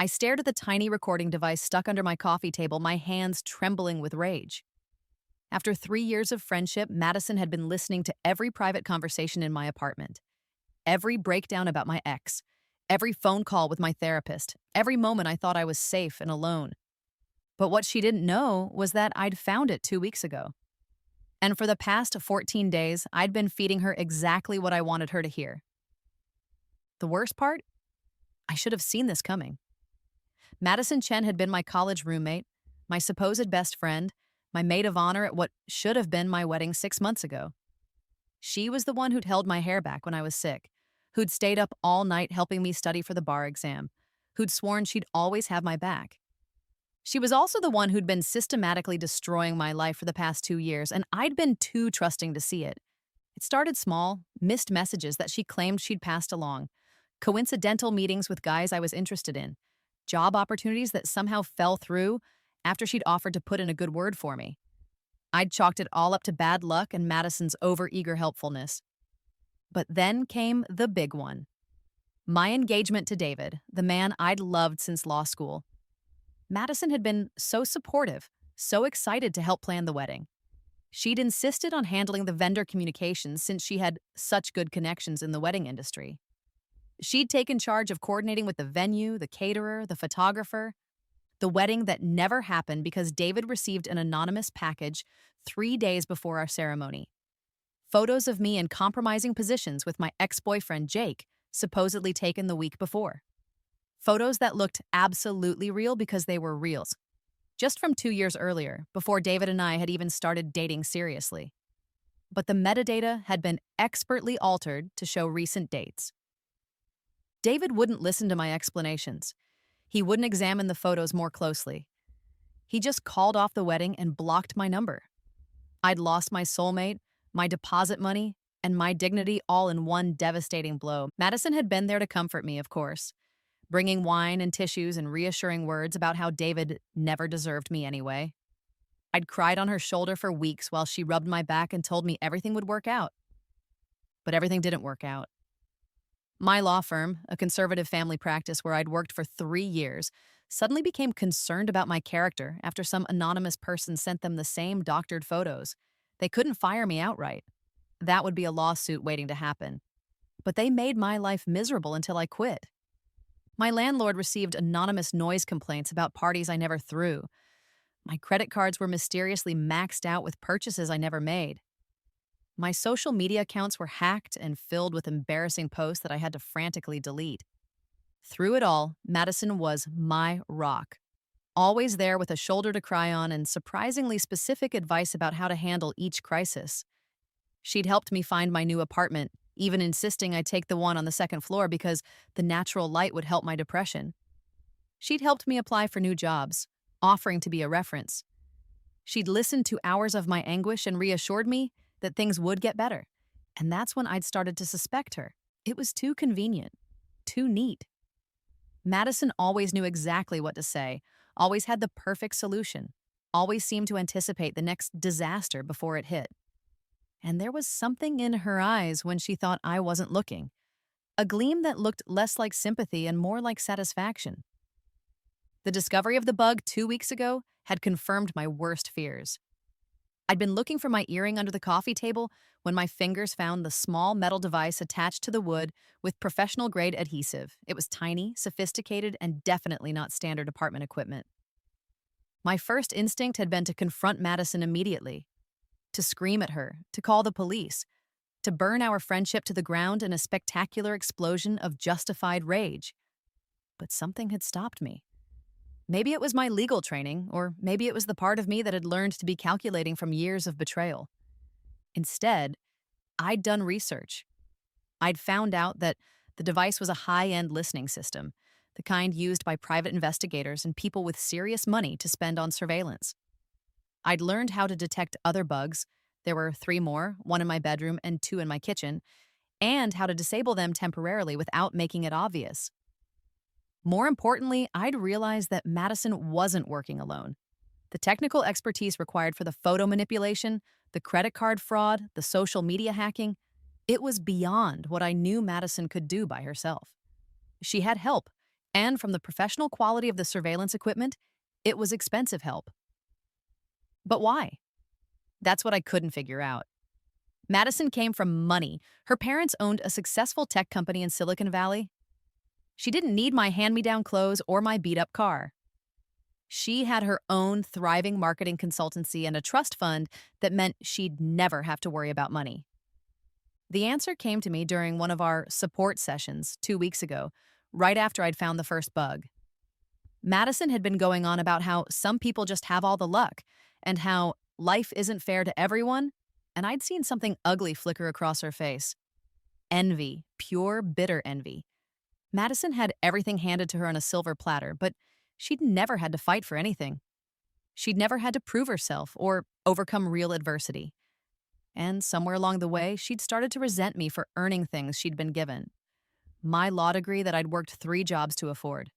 I stared at the tiny recording device stuck under my coffee table, my hands trembling with rage. After 3 years of friendship, Madison had been listening to every private conversation in my apartment, every breakdown about my ex, every phone call with my therapist, every moment I thought I was safe and alone. But what she didn't know was that I'd found it 2 weeks ago. And for the past 14 days, I'd been feeding her exactly what I wanted her to hear. The worst part? I should have seen this coming. Madison Chen had been my college roommate, my supposed best friend, my maid of honor at what should have been my wedding 6 months ago. She was the one who'd held my hair back when I was sick, who'd stayed up all night helping me study for the bar exam, who'd sworn she'd always have my back. She was also the one who'd been systematically destroying my life for the past 2 years, and I'd been too trusting to see it. It started small, missed messages that she claimed she'd passed along, coincidental meetings with guys I was interested in, job opportunities that somehow fell through after she'd offered to put in a good word for me. I'd chalked it all up to bad luck and Madison's overeager helpfulness. But then came the big one. My engagement to David, the man I'd loved since law school. Madison had been so supportive, so excited to help plan the wedding. She'd insisted on handling the vendor communications since she had such good connections in the wedding industry. She'd taken charge of coordinating with the venue, the caterer, the photographer. The wedding that never happened because David received an anonymous package 3 days before our ceremony. Photos of me in compromising positions with my ex-boyfriend Jake, supposedly taken the week before. Photos that looked absolutely real because they were reals. Just from 2 years earlier, before David and I had even started dating seriously. But the metadata had been expertly altered to show recent dates. David wouldn't listen to my explanations. He wouldn't examine the photos more closely. He just called off the wedding and blocked my number. I'd lost my soulmate, my deposit money, and my dignity all in one devastating blow. Madison had been there to comfort me, of course, bringing wine and tissues and reassuring words about how David never deserved me anyway. I'd cried on her shoulder for weeks while she rubbed my back and told me everything would work out. But everything didn't work out. My law firm, a conservative family practice where I'd worked for 3 years, suddenly became concerned about my character after some anonymous person sent them the same doctored photos. They couldn't fire me outright. That would be a lawsuit waiting to happen. But they made my life miserable until I quit. My landlord received anonymous noise complaints about parties I never threw. My credit cards were mysteriously maxed out with purchases I never made. My social media accounts were hacked and filled with embarrassing posts that I had to frantically delete. Through it all, Madison was my rock. Always there with a shoulder to cry on and surprisingly specific advice about how to handle each crisis. She'd helped me find my new apartment, even insisting I take the one on the second floor because the natural light would help my depression. She'd helped me apply for new jobs, offering to be a reference. She'd listened to hours of my anguish and reassured me that things would get better. And that's when I'd started to suspect her. It was too convenient, too neat. Madison always knew exactly what to say, always had the perfect solution, always seemed to anticipate the next disaster before it hit. And there was something in her eyes when she thought I wasn't looking, a gleam that looked less like sympathy and more like satisfaction. The discovery of the bug 2 weeks ago had confirmed my worst fears. I'd been looking for my earring under the coffee table when my fingers found the small metal device attached to the wood with professional-grade adhesive. It was tiny, sophisticated, and definitely not standard apartment equipment. My first instinct had been to confront Madison immediately, to scream at her, to call the police, to burn our friendship to the ground in a spectacular explosion of justified rage. But something had stopped me. Maybe it was my legal training, or maybe it was the part of me that had learned to be calculating from years of betrayal. Instead, I'd done research. I'd found out that the device was a high-end listening system, the kind used by private investigators and people with serious money to spend on surveillance. I'd learned how to detect other bugs. There were 3 more, 1 in my bedroom and 2 in my kitchen, and how to disable them temporarily without making it obvious. More importantly, I'd realized that Madison wasn't working alone. The technical expertise required for the photo manipulation, the credit card fraud, the social media hacking, it was beyond what I knew Madison could do by herself. She had help, And from the professional quality of the surveillance equipment, it was expensive help. But why? That's what I couldn't figure out. Madison came from money. Her parents owned a successful tech company in Silicon Valley. She didn't need my hand me down clothes or my beat up car. She had her own thriving marketing consultancy and a trust fund that meant she'd never have to worry about money. The answer came to me during one of our support sessions 2 weeks ago, right after I'd found the first bug. Madison had been going on about how some people just have all the luck and how life isn't fair to everyone, and I'd seen something ugly flicker across her face. Envy, pure bitter envy. Madison had everything handed to her on a silver platter, but she'd never had to fight for anything. She'd never had to prove herself or overcome real adversity. And somewhere along the way, she'd started to resent me for earning things she'd been given. My law degree that I'd worked 3 jobs to afford.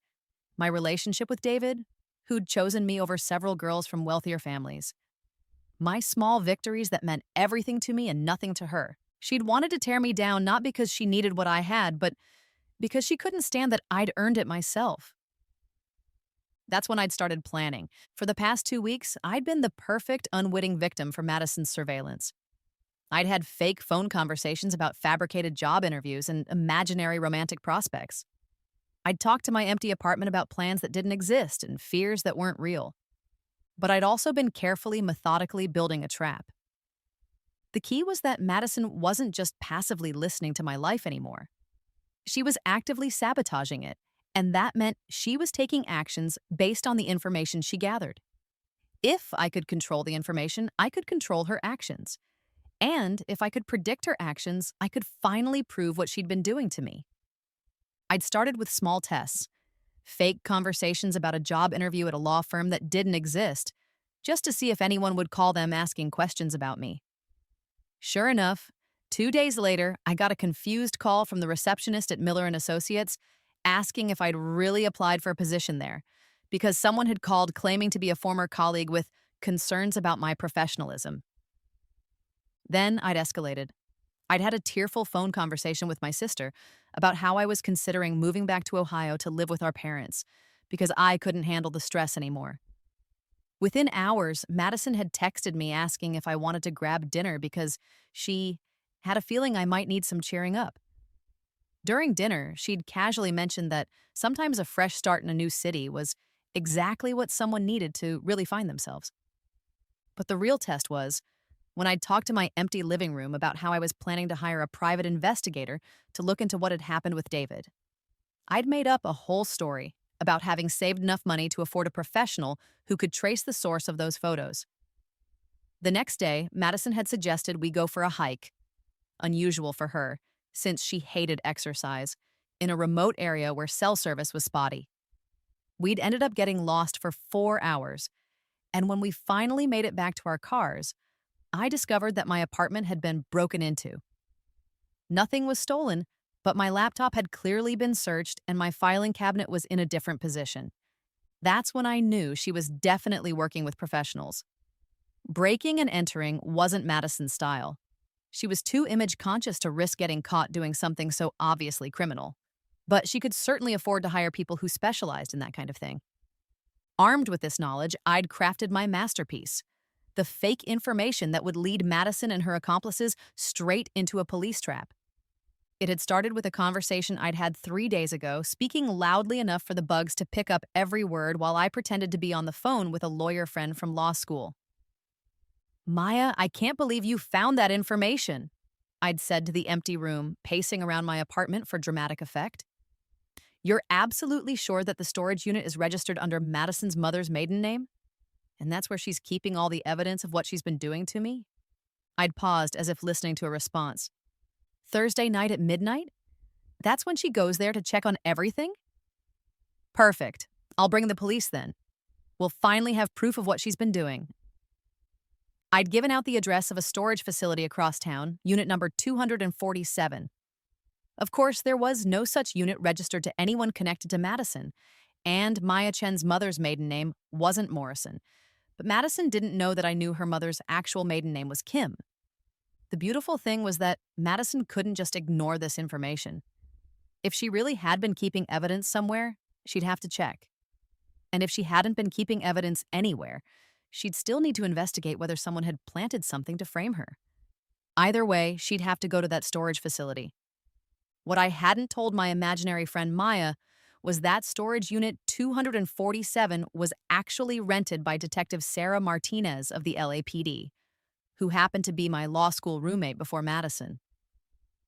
My relationship with David, who'd chosen me over several girls from wealthier families. My small victories that meant everything to me and nothing to her. She'd wanted to tear me down not because she needed what I had, but because she couldn't stand that I'd earned it myself. That's when I'd started planning. For the past 2 weeks, I'd been the perfect unwitting victim for Madison's surveillance. I'd had fake phone conversations about fabricated job interviews and imaginary romantic prospects. I'd talked to my empty apartment about plans that didn't exist and fears that weren't real. But I'd also been carefully, methodically building a trap. The key was that Madison wasn't just passively listening to my life anymore. She was actively sabotaging it, and that meant she was taking actions based on the information she gathered. If I could control the information, I could control her actions. And if I could predict her actions, I could finally prove what she'd been doing to me. I'd started with small tests, fake conversations about a job interview at a law firm that didn't exist, just to see if anyone would call them asking questions about me. Sure enough, 2 days later, I got a confused call from the receptionist at Miller & Associates asking if I'd really applied for a position there, because someone had called claiming to be a former colleague with concerns about my professionalism. Then I'd escalated. I'd had a tearful phone conversation with my sister about how I was considering moving back to Ohio to live with our parents because I couldn't handle the stress anymore. Within hours, Madison had texted me asking if I wanted to grab dinner because she had a feeling I might need some cheering up. During dinner, she'd casually mentioned that sometimes a fresh start in a new city was exactly what someone needed to really find themselves. But the real test was when I'd talked to my empty living room about how I was planning to hire a private investigator to look into what had happened with David. I'd made up a whole story about having saved enough money to afford a professional who could trace the source of those photos. The next day, Madison had suggested we go for a hike, unusual for her, since she hated exercise, in a remote area where cell service was spotty. We'd ended up getting lost for 4 hours, and when we finally made it back to our cars, I discovered that my apartment had been broken into. Nothing was stolen, but my laptop had clearly been searched and my filing cabinet was in a different position. That's when I knew she was definitely working with professionals. Breaking and entering wasn't Madison's style. She was too image conscious to risk getting caught doing something so obviously criminal. But she could certainly afford to hire people who specialized in that kind of thing. Armed with this knowledge, I'd crafted my masterpiece, the fake information that would lead Madison and her accomplices straight into a police trap. It had started with a conversation I'd had 3 days ago, speaking loudly enough for the bugs to pick up every word while I pretended to be on the phone with a lawyer friend from law school. "Maya, I can't believe you found that information," I'd said to the empty room, pacing around my apartment for dramatic effect. "You're absolutely sure that the storage unit is registered under Madison's mother's maiden name? And that's where she's keeping all the evidence of what she's been doing to me?" I'd paused as if listening to a response. "Thursday night at midnight? That's when she goes there to check on everything?" "Perfect. I'll bring the police then. We'll finally have proof of what she's been doing." I'd given out the address of a storage facility across town, unit number 247. Of course, there was no such unit registered to anyone connected to Madison, and Maya Chen's mother's maiden name wasn't Morrison. But Madison didn't know that I knew her mother's actual maiden name was Kim. The beautiful thing was that Madison couldn't just ignore this information. If she really had been keeping evidence somewhere, She'd have to check. And if she hadn't been keeping evidence anywhere, she'd still need to investigate whether someone had planted something to frame her. Either way, she'd have to go to that storage facility. What I hadn't told my imaginary friend Maya was that storage unit 247 was actually rented by Detective Sarah Martinez of the LAPD, who happened to be my law school roommate before Madison.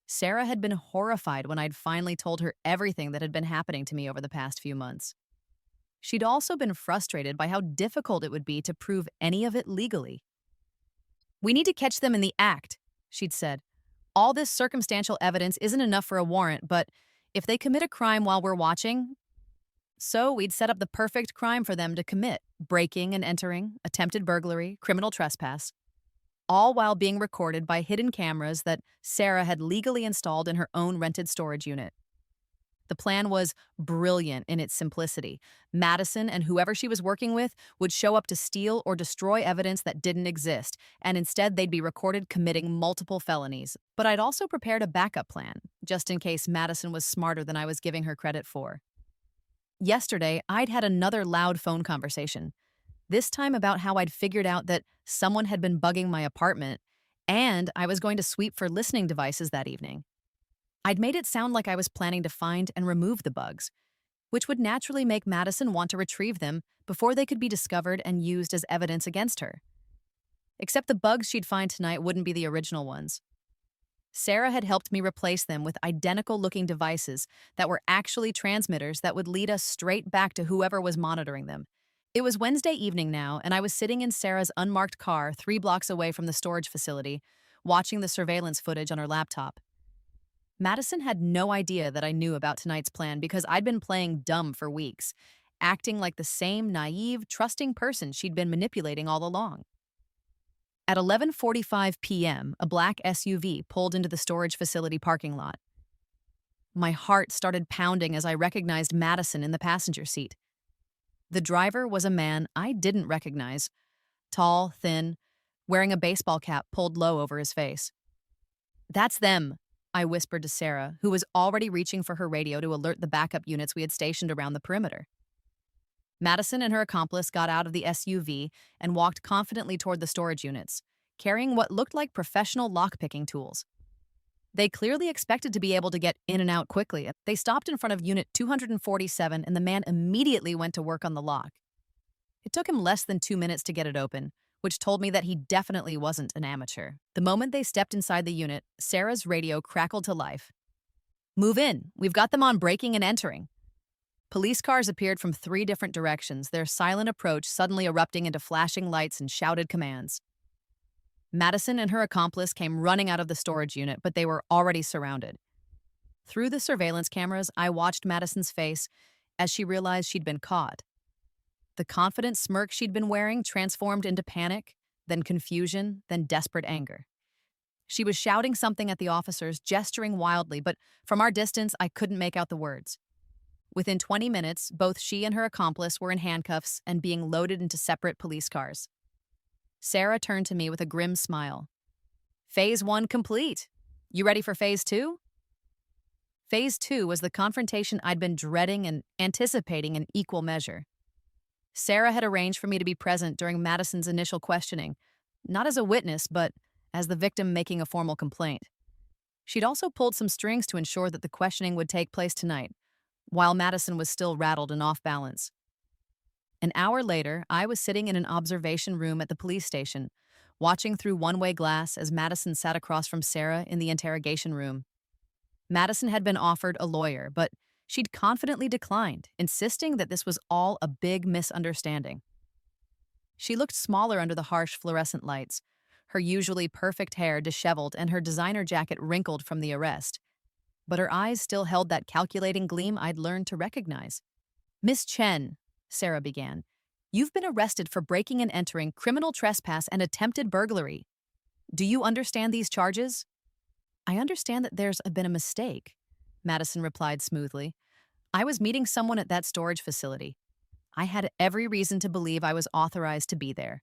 Sarah had been horrified when I'd finally told her everything that had been happening to me over the past few months. She'd also been frustrated by how difficult it would be to prove any of it legally. "We need to catch them in the act," she'd said. "All this circumstantial evidence isn't enough for a warrant, but if they commit a crime while we're watching..." So we'd set up the perfect crime for them to commit: breaking and entering, attempted burglary, criminal trespass, all while being recorded by hidden cameras that Sarah had legally installed in her own rented storage unit. The plan was brilliant in its simplicity. Madison and whoever she was working with would show up to steal or destroy evidence that didn't exist, and instead they'd be recorded committing multiple felonies. But I'd also prepared a backup plan, just in case Madison was smarter than I was giving her credit for. Yesterday, I'd had another loud phone conversation, this time about how I'd figured out that someone had been bugging my apartment, and I was going to sweep for listening devices that evening. I'd made it sound like I was planning to find and remove the bugs, which would naturally make Madison want to retrieve them before they could be discovered and used as evidence against her. Except the bugs she'd find tonight wouldn't be the original ones. Sarah had helped me replace them with identical-looking devices that were actually transmitters that would lead us straight back to whoever was monitoring them. It was Wednesday evening now, and I was sitting in Sarah's unmarked car 3 blocks away from the storage facility, watching the surveillance footage on her laptop. Madison had no idea that I knew about tonight's plan because I'd been playing dumb for weeks, acting like the same naive, trusting person she'd been manipulating all along. At 11:45 p.m., a black SUV pulled into the storage facility parking lot. My heart started pounding as I recognized Madison in the passenger seat. The driver was a man I didn't recognize, tall, thin, wearing a baseball cap pulled low over his face. "That's them," I whispered to Sarah, who was already reaching for her radio to alert the backup units we had stationed around the perimeter. Madison and her accomplice got out of the SUV and walked confidently toward the storage units, carrying what looked like professional lockpicking tools. They clearly expected to be able to get in and out quickly. They stopped in front of Unit 247, and the man immediately went to work on the lock. It took him less than 2 minutes to get it open, which told me that he definitely wasn't an amateur. The moment they stepped inside the unit, Sarah's radio crackled to life. "Move in. We've got them on breaking and entering." Police cars appeared from 3 different directions, their silent approach suddenly erupting into flashing lights and shouted commands. Madison and her accomplice came running out of the storage unit, but they were already surrounded. Through the surveillance cameras, I watched Madison's face as she realized she'd been caught. The confident smirk she'd been wearing transformed into panic, then confusion, then desperate anger. She was shouting something at the officers, gesturing wildly, but from our distance, I couldn't make out the words. Within 20 minutes, both she and her accomplice were in handcuffs and being loaded into separate police cars. Sarah turned to me with a grim smile. "Phase 1 complete. You ready for Phase 2? Phase 2 was the confrontation I'd been dreading and anticipating in equal measure. Sarah had arranged for me to be present during Madison's initial questioning, not as a witness, but as the victim making a formal complaint. She'd also pulled some strings to ensure that the questioning would take place tonight, while Madison was still rattled and off balance. An hour later, I was sitting in an observation room at the police station, watching through one-way glass as Madison sat across from Sarah in the interrogation room. Madison had been offered a lawyer, but she'd confidently declined, insisting that this was all a big misunderstanding. She looked smaller under the harsh fluorescent lights, her usually perfect hair disheveled and her designer jacket wrinkled from the arrest. But her eyes still held that calculating gleam I'd learned to recognize. "Miss Chen," Sarah began, "you've been arrested for breaking and entering, criminal trespass, and attempted burglary. Do you understand these charges?" "I understand that there's been a mistake," Madison replied smoothly. "I was meeting someone at that storage facility. I had every reason to believe I was authorized to be there."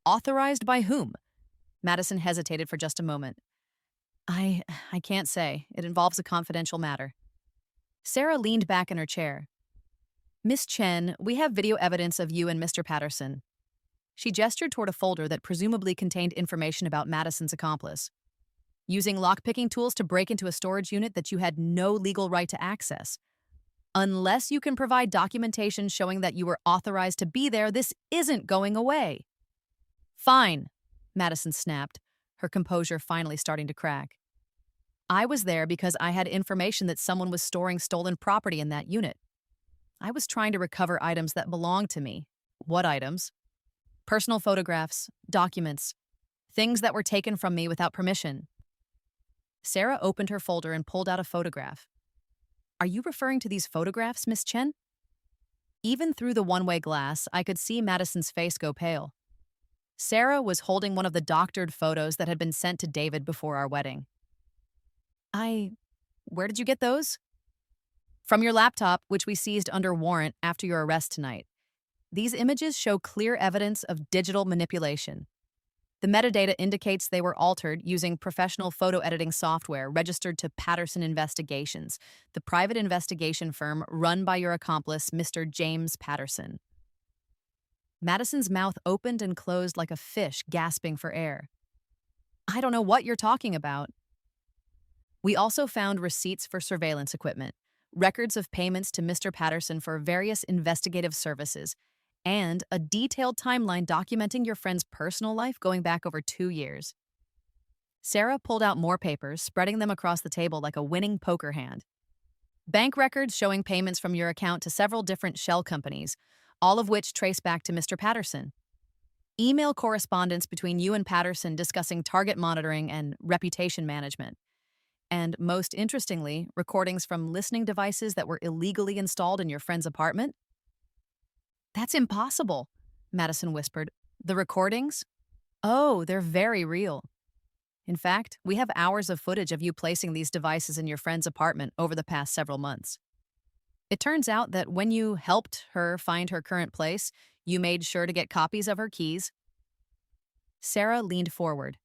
"Authorized by whom?" Madison hesitated for just a moment. I can't say. It involves a confidential matter." Sarah leaned back in her chair. Miss Chen, we have video evidence of you and Mr. Patterson. She gestured toward a folder that presumably contained information about Madison's accomplice. Using lockpicking tools to break into a storage unit that you had no legal right to access. Unless you can provide documentation showing that you were authorized to be there, this isn't going away. Fine, Madison snapped, her composure finally starting to crack. I was there because I had information that someone was storing stolen property in that unit. I was trying to recover items that belonged to me. What items? Personal photographs, documents, things that were taken from me without permission. Sarah opened her folder and pulled out a photograph. Are you referring to these photographs, Miss Chen? Even through the one-way glass, I could see Madison's face go pale. Sarah was holding one of the doctored photos that had been sent to David before our wedding. Where did you get those? From your laptop, which we seized under warrant after your arrest tonight. These images show clear evidence of digital manipulation. The metadata indicates they were altered using professional photo editing software registered to Patterson Investigations, the private investigation firm run by your accomplice, Mr. James Patterson. Madison's mouth opened and closed like a fish gasping for air. I don't know what you're talking about. We also found receipts for surveillance equipment, records of payments to Mr. Patterson for various investigative services, and a detailed timeline documenting your friend's personal life going back over 2 years. Sarah pulled out more papers, spreading them across the table like a winning poker hand. Bank records showing payments from your account to several different shell companies, all of which trace back to Mr. Patterson. Email correspondence between you and Patterson discussing target monitoring and reputation management. And most interestingly, recordings from listening devices that were illegally installed in your friend's apartment. That's impossible, Madison whispered. The recordings? Oh, they're very real. In fact, we have hours of footage of you placing these devices in your friend's apartment over the past several months. It turns out that when you helped her find her current place, you made sure to get copies of her keys. Sarah leaned forward.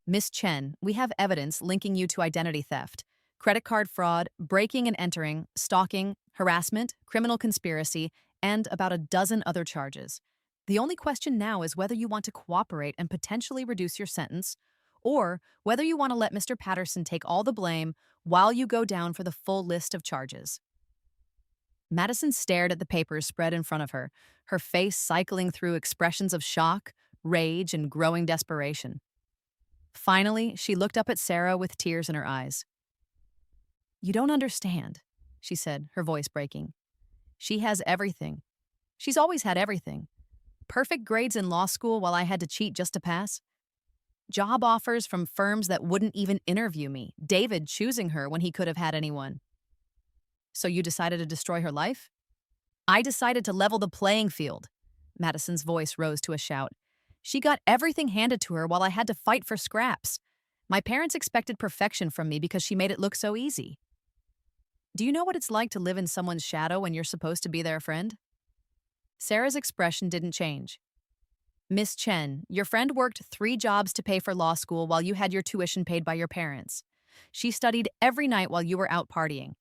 Miss Chen, we have evidence linking you to identity theft, credit card fraud, breaking and entering, stalking, harassment, criminal conspiracy, and about a dozen other charges. The only question now is whether you want to cooperate and potentially reduce your sentence, or whether you want to let Mr. Patterson take all the blame while you go down for the full list of charges. Madison stared at the papers spread in front of her, her face cycling through expressions of shock, rage, and growing desperation. Finally, she looked up at Sarah with tears in her eyes. You don't understand, she said, her voice breaking. She has everything. She's always had everything. Perfect grades in law school while I had to cheat just to pass. Job offers from firms that wouldn't even interview me, David choosing her when he could have had anyone. So you decided to destroy her life? I decided to level the playing field. Madison's voice rose to a shout. She got everything handed to her while I had to fight for scraps. My parents expected perfection from me because she made it look so easy. Do you know what it's like to live in someone's shadow when you're supposed to be their friend? Sarah's expression didn't change. Miss Chen, your friend worked 3 jobs to pay for law school while you had your tuition paid by your parents. She studied every night while you were out partying.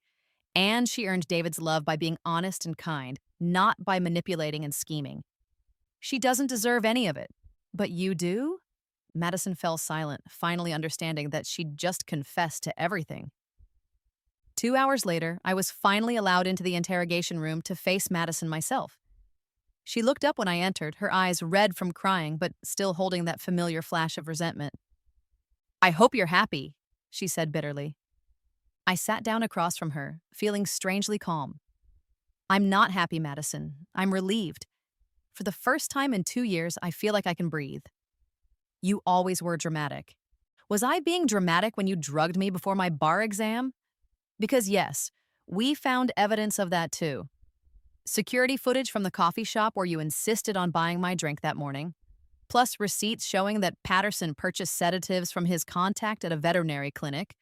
And she earned David's love by being honest and kind, not by manipulating and scheming. She doesn't deserve any of it. But you do? Madison fell silent, finally understanding that she'd just confessed to everything. 2 hours later, I was finally allowed into the interrogation room to face Madison myself. She looked up when I entered, her eyes red from crying, but still holding that familiar flash of resentment. I hope you're happy, she said bitterly. I sat down across from her, feeling strangely calm. I'm not happy, Madison. I'm relieved. For the first time in 2 years, I feel like I can breathe. You always were dramatic. Was I being dramatic when you drugged me before my bar exam? Because yes, we found evidence of that too. Security footage from the coffee shop where you insisted on buying my drink that morning, plus receipts showing that Patterson purchased sedatives from his contact at a veterinary clinic.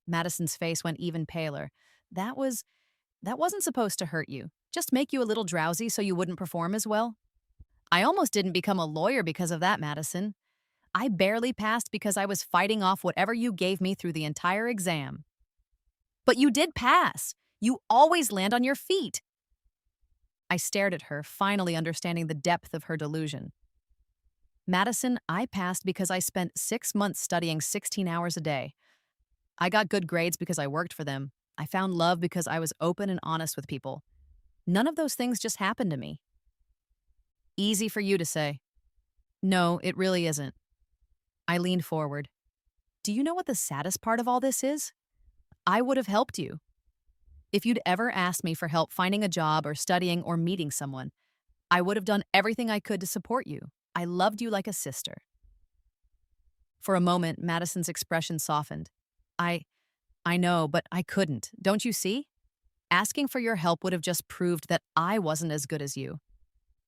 Madison's face went even paler. That wasn't supposed to hurt you, just make you a little drowsy so you wouldn't perform as well. I almost didn't become a lawyer because of that, Madison. I barely passed because I was fighting off whatever you gave me through the entire exam. But you did pass. You always land on your feet. I stared at her, finally understanding the depth of her delusion. Madison, I passed because I spent 6 months studying 16 hours a day. I got good grades because I worked for them. I found love because I was open and honest with people. None of those things just happened to me. Easy for you to say. No, it really isn't. I leaned forward. Do you know what the saddest part of all this is? I would have helped you. If you'd ever asked me for help finding a job or studying or meeting someone, I would have done everything I could to support you. I loved you like a sister. For a moment, Madison's expression softened. I I know, but I couldn't. Don't you see? Asking for your help would have just proved that I wasn't as good as you.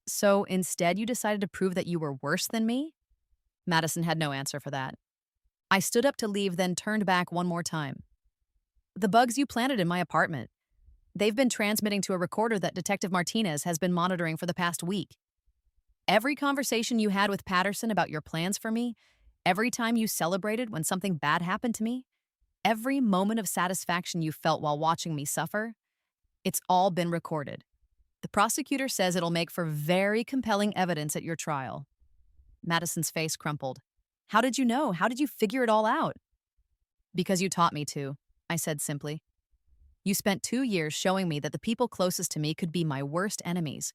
So instead, you decided to prove that you were worse than me? Madison had no answer for that. I stood up to leave, then turned back one more time. The bugs you planted in my apartment. They've been transmitting to a recorder that Detective Martinez has been monitoring for the past week. Every conversation you had with Patterson about your plans for me, every time you celebrated when something bad happened to me, every moment of satisfaction you felt while watching me suffer, it's all been recorded. The prosecutor says it'll make for very compelling evidence at your trial. Madison's face crumpled. How did you know? How did you figure it all out? Because you taught me to, I said simply. You spent 2 years showing me that the people closest to me could be my worst enemies.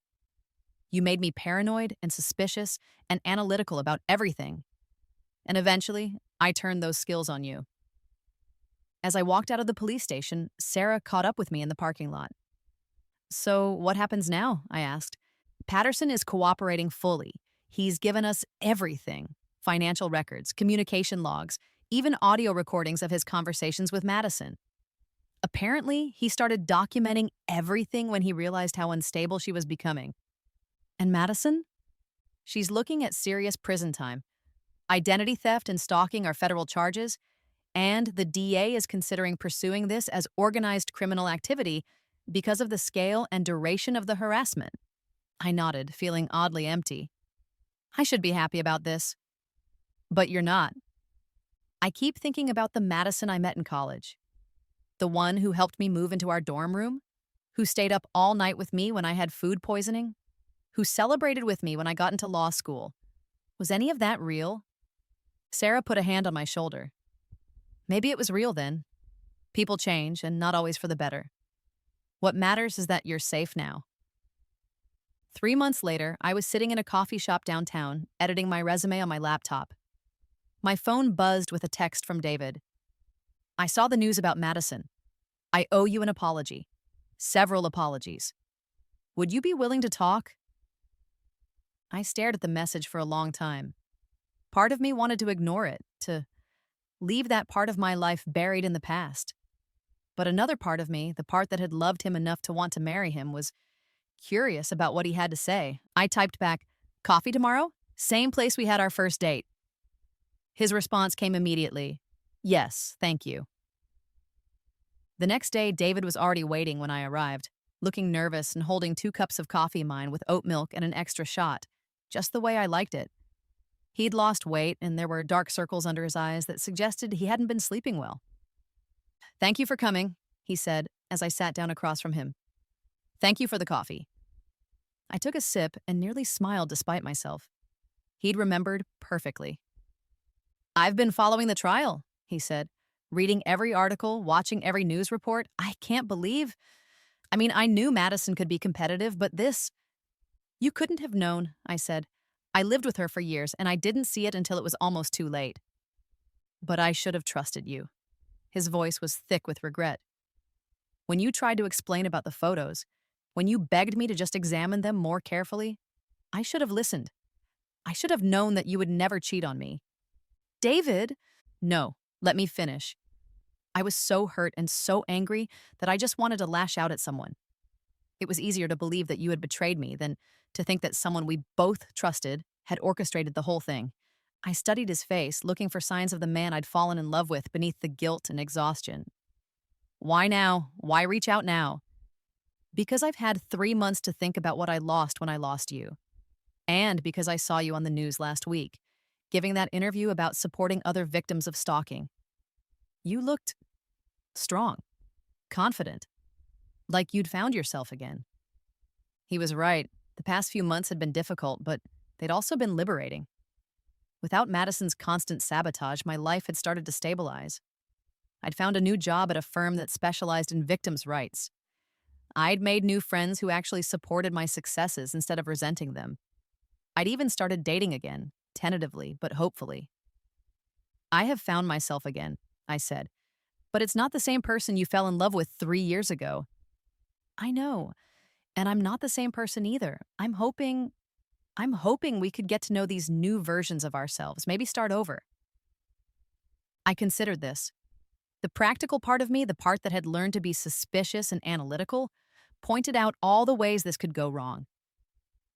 You made me paranoid and suspicious and analytical about everything. And eventually, I turned those skills on you. As I walked out of the police station, Sarah caught up with me in the parking lot. So, what happens now? I asked. Patterson is cooperating fully. He's given us everything: financial records, communication logs, even audio recordings of his conversations with Madison. Apparently, he started documenting everything when he realized how unstable she was becoming. And Madison? She's looking at serious prison time. Identity theft and stalking are federal charges, and the DA is considering pursuing this as organized criminal activity because of the scale and duration of the harassment. I nodded, feeling oddly empty. I should be happy about this. But you're not. I keep thinking about the Madison I met in college. The one who helped me move into our dorm room, who stayed up all night with me when I had food poisoning, who celebrated with me when I got into law school. Was any of that real? Sarah put a hand on my shoulder. Maybe it was real then. People change, and not always for the better. What matters is that you're safe now. 3 months later, I was sitting in a coffee shop downtown, editing my resume on my laptop. My phone buzzed with a text from David. I saw the news about Madison. I owe you an apology. Several apologies. Would you be willing to talk? I stared at the message for a long time. Part of me wanted to ignore it, to leave that part of my life buried in the past. But another part of me, the part that had loved him enough to want to marry him, was curious about what he had to say. I typed back, "Coffee tomorrow? Same place we had our first date." His response came immediately, "Yes, thank you." The next day, David was already waiting when I arrived, looking nervous and holding 2 cups of coffee in mine with oat milk and an extra shot, just the way I liked it. He'd lost weight, and there were dark circles under his eyes that suggested he hadn't been sleeping well. "Thank you for coming," he said as I sat down across from him. "Thank you for the coffee." I took a sip and nearly smiled despite myself. He'd remembered perfectly. "I've been following the trial," he said, "reading every article, watching every news report. I can't believe... I knew Madison could be competitive, but this..." "You couldn't have known," I said. "I lived with her for years, and I didn't see it until it was almost too late." "But I should have trusted you." His voice was thick with regret. "When you tried to explain about the photos, when you begged me to just examine them more carefully, I should have listened. I should have known that you would never cheat on me." "David!" "No, let me finish. I was so hurt and so angry that I just wanted to lash out at someone. It was easier to believe that you had betrayed me than to think that someone we both trusted had orchestrated the whole thing. I studied his face, looking for signs of the man I'd fallen in love with beneath the guilt and exhaustion. Why now? Why reach out now? Because I've had 3 months to think about what I lost when I lost you. And because I saw you on the news last week, giving that interview about supporting other victims of stalking. You looked strong, confident, like you'd found yourself again. He was right. The past few months had been difficult, but they'd also been liberating. Without Madison's constant sabotage, my life had started to stabilize. I'd found a new job at a firm that specialized in victims' rights. I'd made new friends who actually supported my successes instead of resenting them. I'd even started dating again, tentatively, but hopefully. I have found myself again, I said, but it's not the same person you fell in love with 3 years ago. I know, and I'm not the same person either. I'm hoping we could get to know these new versions of ourselves, maybe start over. I considered this. The practical part of me, the part that had learned to be suspicious and analytical, pointed out all the ways this could go wrong.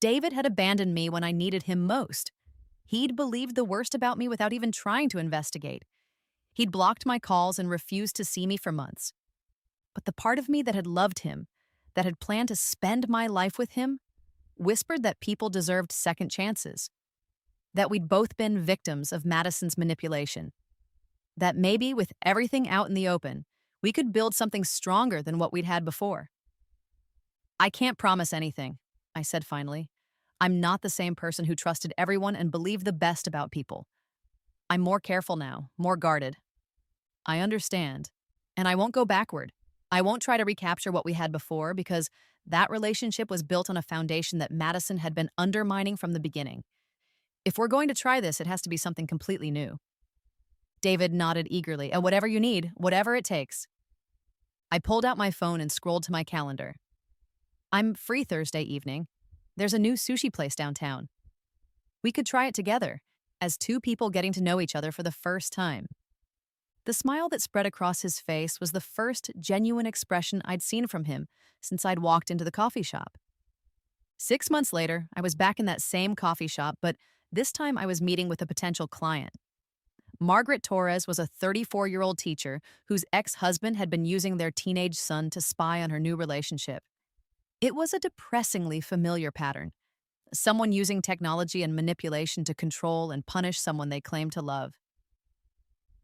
David had abandoned me when I needed him most. He'd believed the worst about me without even trying to investigate. He'd blocked my calls and refused to see me for months. But the part of me that had loved him, that had planned to spend my life with him, whispered that people deserved second chances, that we'd both been victims of Madison's manipulation, that maybe with everything out in the open, we could build something stronger than what we'd had before. I can't promise anything, I said finally. I'm not the same person who trusted everyone and believed the best about people. I'm more careful now, more guarded. I understand, and I won't go backward. I won't try to recapture what we had before because that relationship was built on a foundation that Madison had been undermining from the beginning. If we're going to try this, it has to be something completely new. David nodded eagerly. Whatever you need, whatever it takes. I pulled out my phone and scrolled to my calendar. I'm free Thursday evening. There's a new sushi place downtown. We could try it together, as two people getting to know each other for the first time. The smile that spread across his face was the first genuine expression I'd seen from him since I'd walked into the coffee shop. 6 months later, I was back in that same coffee shop, but this time I was meeting with a potential client. Margaret Torres was a 34-year-old teacher whose ex-husband had been using their teenage son to spy on her new relationship. It was a depressingly familiar pattern. Someone using technology and manipulation to control and punish someone they claimed to love.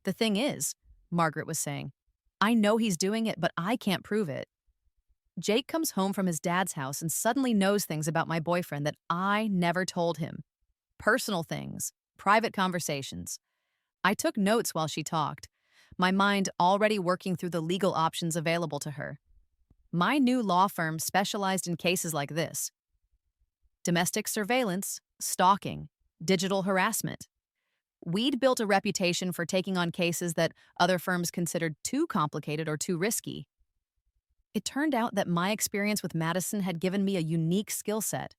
The thing is, Margaret was saying, I know he's doing it, but I can't prove it. Jake comes home from his dad's house and suddenly knows things about my boyfriend that I never told him. Personal things, private conversations. I took notes while she talked, my mind already working through the legal options available to her. My new law firm specialized in cases like this: domestic surveillance, stalking, digital harassment. We'd built a reputation for taking on cases that other firms considered too complicated or too risky. It turned out that my experience with Madison had given me a unique skill set.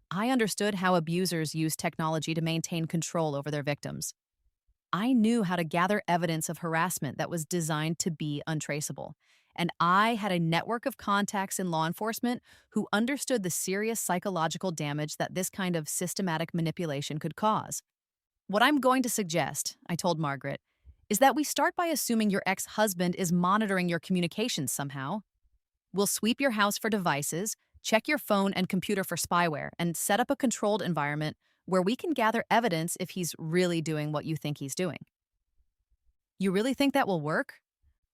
I understood how abusers use technology to maintain control over their victims. I knew how to gather evidence of harassment that was designed to be untraceable. And I had a network of contacts in law enforcement who understood the serious psychological damage that this kind of systematic manipulation could cause. What I'm going to suggest, I told Margaret, is that we start by assuming your ex-husband is monitoring your communications somehow. We'll sweep your house for devices, check your phone and computer for spyware, and set up a controlled environment where we can gather evidence if he's really doing what you think he's doing. You really think that will work?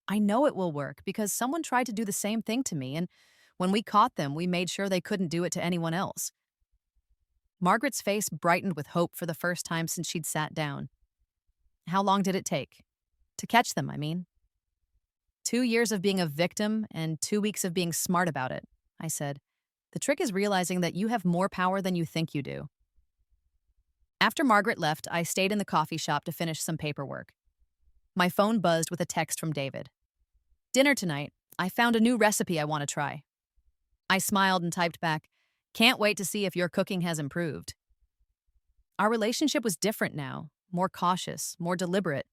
I know it will work because someone tried to do the same thing to me, and when we caught them, we made sure they couldn't do it to anyone else. Margaret's face brightened with hope for the first time since she'd sat down. How long did it take? To catch them, I mean. 2 years of being a victim and 2 weeks of being smart about it, I said. The trick is realizing that you have more power than you think you do. After Margaret left, I stayed in the coffee shop to finish some paperwork. My phone buzzed with a text from David. Dinner tonight. I found a new recipe I want to try. I smiled and typed back, can't wait to see if your cooking has improved. Our relationship was different now, more cautious, more deliberate,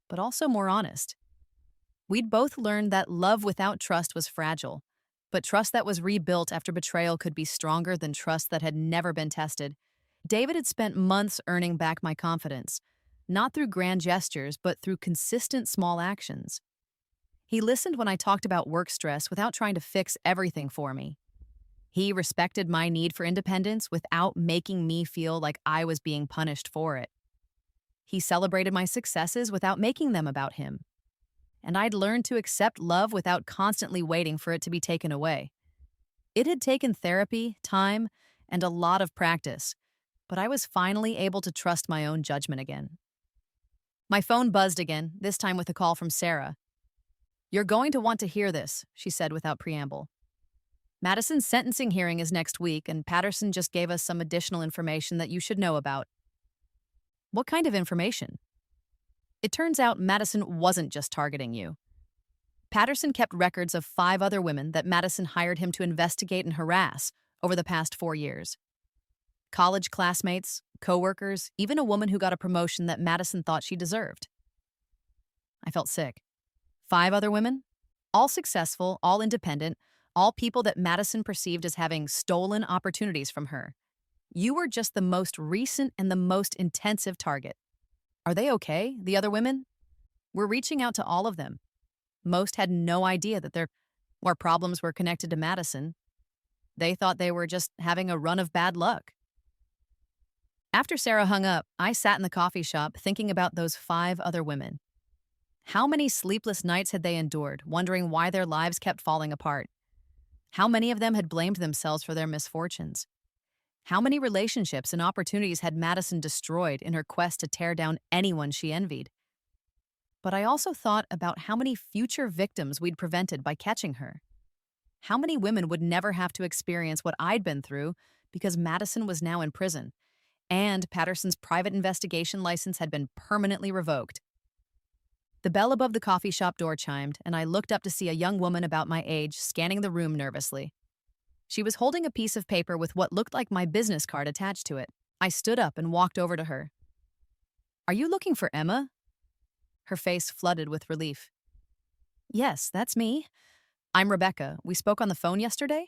but also more honest. We'd both learned that love without trust was fragile, but trust that was rebuilt after betrayal could be stronger than trust that had never been tested. David had spent months earning back my confidence, not through grand gestures, but through consistent small actions. He listened when I talked about work stress without trying to fix everything for me. He respected my need for independence without making me feel like I was being punished for it. He celebrated my successes without making them about him. And I'd learned to accept love without constantly waiting for it to be taken away. It had taken therapy, time, and a lot of practice, but I was finally able to trust my own judgment again. My phone buzzed again, this time with a call from Sarah. "You're going to want to hear this," she said without preamble. "Madison's sentencing hearing is next week, and Patterson just gave us some additional information that you should know about." "What kind of information?" "It turns out Madison wasn't just targeting you. Patterson kept records of 5 other women that Madison hired him to investigate and harass over the past 4 years. College classmates, coworkers, even a woman who got a promotion that Madison thought she deserved." I felt sick. 5 other women? All successful, all independent, all people that Madison perceived as having stolen opportunities from her. You were just the most recent and the most intensive target. Are they okay, the other women? We're reaching out to all of them. Most had no idea that their problems were connected to Madison. They thought they were just having a run of bad luck. After Sarah hung up, I sat in the coffee shop thinking about those 5 other women. How many sleepless nights had they endured, wondering why their lives kept falling apart? How many of them had blamed themselves for their misfortunes? How many relationships and opportunities had Madison destroyed in her quest to tear down anyone she envied? But I also thought about how many future victims we'd prevented by catching her. How many women would never have to experience what I'd been through because Madison was now in prison, and Patterson's private investigation license had been permanently revoked. The bell above the coffee shop door chimed, and I looked up to see a young woman about my age scanning the room nervously. She was holding a piece of paper with what looked like my business card attached to it. I stood up and walked over to her. "Are you looking for Emma?" Her face flooded with relief. "Yes, that's me. I'm Rebecca. We spoke on the phone yesterday?"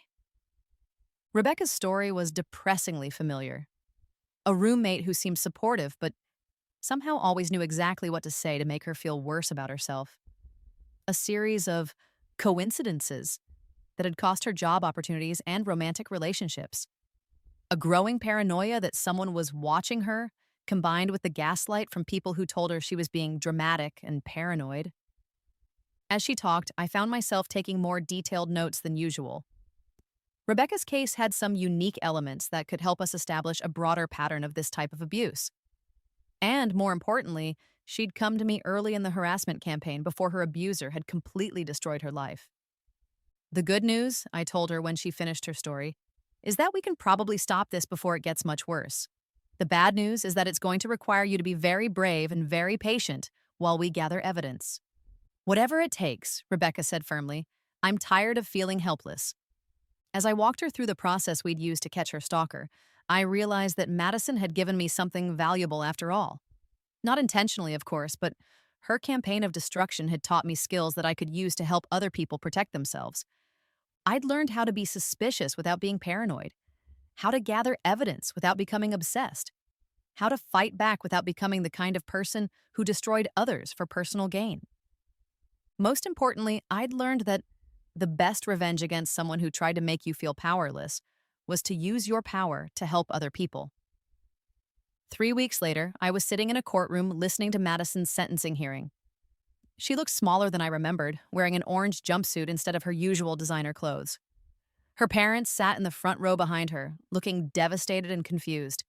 Rebecca's story was depressingly familiar. A roommate who seemed supportive, but somehow always knew exactly what to say to make her feel worse about herself. A series of coincidences that had cost her job opportunities and romantic relationships. A growing paranoia that someone was watching her, combined with the gaslight from people who told her she was being dramatic and paranoid. As she talked, I found myself taking more detailed notes than usual. Rebecca's case had some unique elements that could help us establish a broader pattern of this type of abuse. And more importantly, she'd come to me early in the harassment campaign before her abuser had completely destroyed her life. "The good news," I told her when she finished her story, "is that we can probably stop this before it gets much worse. The bad news is that it's going to require you to be very brave and very patient while we gather evidence." "Whatever it takes," Rebecca said firmly. "I'm tired of feeling helpless." As I walked her through the process we'd used to catch her stalker, I realized that Madison had given me something valuable after all. Not intentionally, of course, but her campaign of destruction had taught me skills that I could use to help other people protect themselves. I'd learned how to be suspicious without being paranoid, how to gather evidence without becoming obsessed, how to fight back without becoming the kind of person who destroyed others for personal gain. Most importantly, I'd learned that the best revenge against someone who tried to make you feel powerless was to use your power to help other people. 3 weeks later, I was sitting in a courtroom listening to Madison's sentencing hearing. She looked smaller than I remembered, wearing an orange jumpsuit instead of her usual designer clothes. Her parents sat in the front row behind her, looking devastated and confused.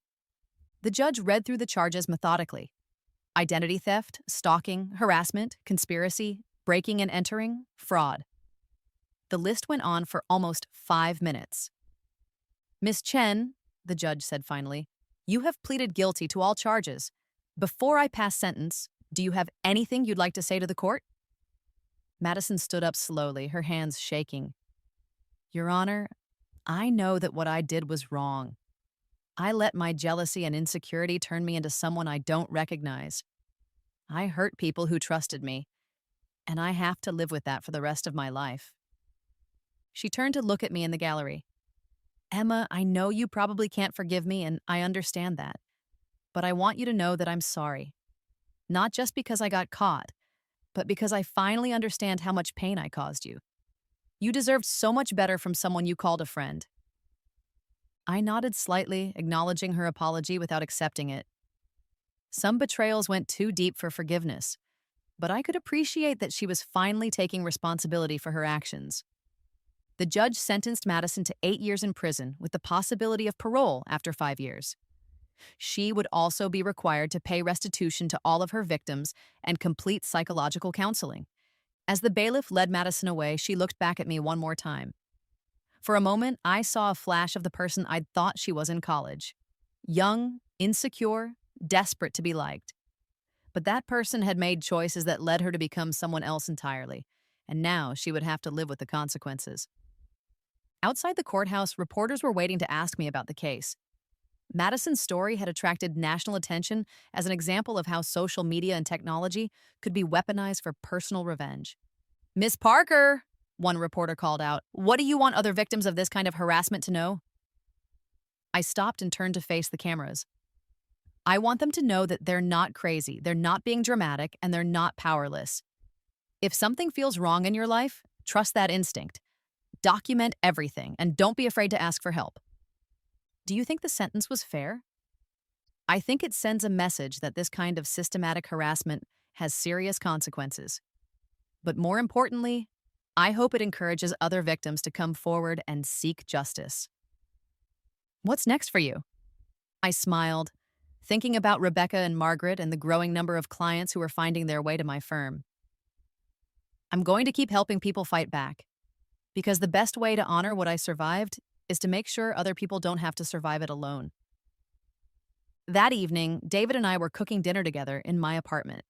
The judge read through the charges methodically: identity theft, stalking, harassment, conspiracy, breaking and entering, fraud. The list went on for almost 5 minutes. "Miss Chen," the judge said finally, "you have pleaded guilty to all charges. Before I pass sentence, do you have anything you'd like to say to the court?" Madison stood up slowly, her hands shaking. "Your Honor, I know that what I did was wrong. I let my jealousy and insecurity turn me into someone I don't recognize. I hurt people who trusted me, and I have to live with that for the rest of my life." She turned to look at me in the gallery. "Emma, I know you probably can't forgive me, and I understand that. But I want you to know that I'm sorry. Not just because I got caught, but because I finally understand how much pain I caused you. You deserved so much better from someone you called a friend." I nodded slightly, acknowledging her apology without accepting it. Some betrayals went too deep for forgiveness, but I could appreciate that she was finally taking responsibility for her actions. The judge sentenced Madison to 8 years in prison with the possibility of parole after 5 years. She would also be required to pay restitution to all of her victims and complete psychological counseling. As the bailiff led Madison away, she looked back at me one more time. For a moment, I saw a flash of the person I'd thought she was in college. Young, insecure, desperate to be liked. But that person had made choices that led her to become someone else entirely, and now she would have to live with the consequences. Outside the courthouse, reporters were waiting to ask me about the case. Madison's story had attracted national attention as an example of how social media and technology could be weaponized for personal revenge. "Miss Parker," one reporter called out, "what do you want other victims of this kind of harassment to know?" I stopped and turned to face the cameras. I want them to know that they're not crazy, they're not being dramatic, and they're not powerless. If something feels wrong in your life, trust that instinct. Document everything, and don't be afraid to ask for help. Do you think the sentence was fair? I think it sends a message that this kind of systematic harassment has serious consequences. But more importantly, I hope it encourages other victims to come forward and seek justice. What's next for you? I smiled, thinking about Rebecca and Margaret and the growing number of clients who are finding their way to my firm. I'm going to keep helping people fight back, because the best way to honor what I survived is to make sure other people don't have to survive it alone. That evening, David and I were cooking dinner together in my apartment.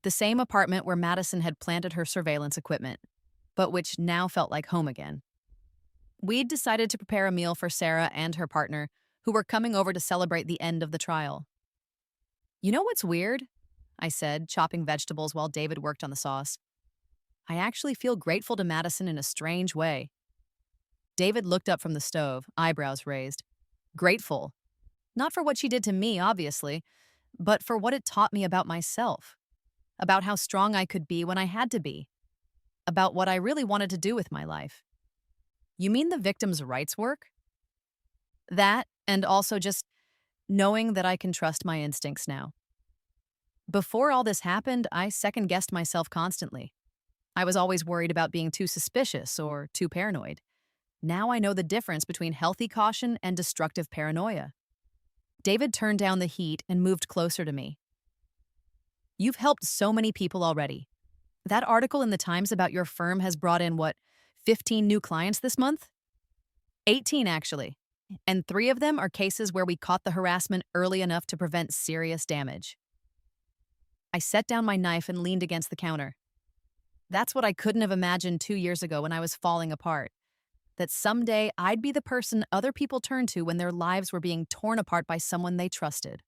The same apartment where Madison had planted her surveillance equipment, but which now felt like home again. We'd decided to prepare a meal for Sarah and her partner, who were coming over to celebrate the end of the trial. "You know what's weird?" I said, chopping vegetables while David worked on the sauce. "I actually feel grateful to Madison in a strange way." David looked up from the stove, eyebrows raised. "Grateful. Not for what she did to me, obviously, but for what it taught me about myself. About how strong I could be when I had to be. About what I really wanted to do with my life." "You mean the victims' rights work?" "That, and also just knowing that I can trust my instincts now. Before all this happened, I second-guessed myself constantly. I was always worried about being too suspicious or too paranoid. Now I know the difference between healthy caution and destructive paranoia." David turned down the heat and moved closer to me. "You've helped so many people already. That article in the Times about your firm has brought in, 15 new clients this month?" 18, actually. And 3 of them are cases where we caught the harassment early enough to prevent serious damage. I set down my knife and leaned against the counter. That's what I couldn't have imagined 2 years ago when I was falling apart. That someday I'd be the person other people turned to when their lives were being torn apart by someone they trusted.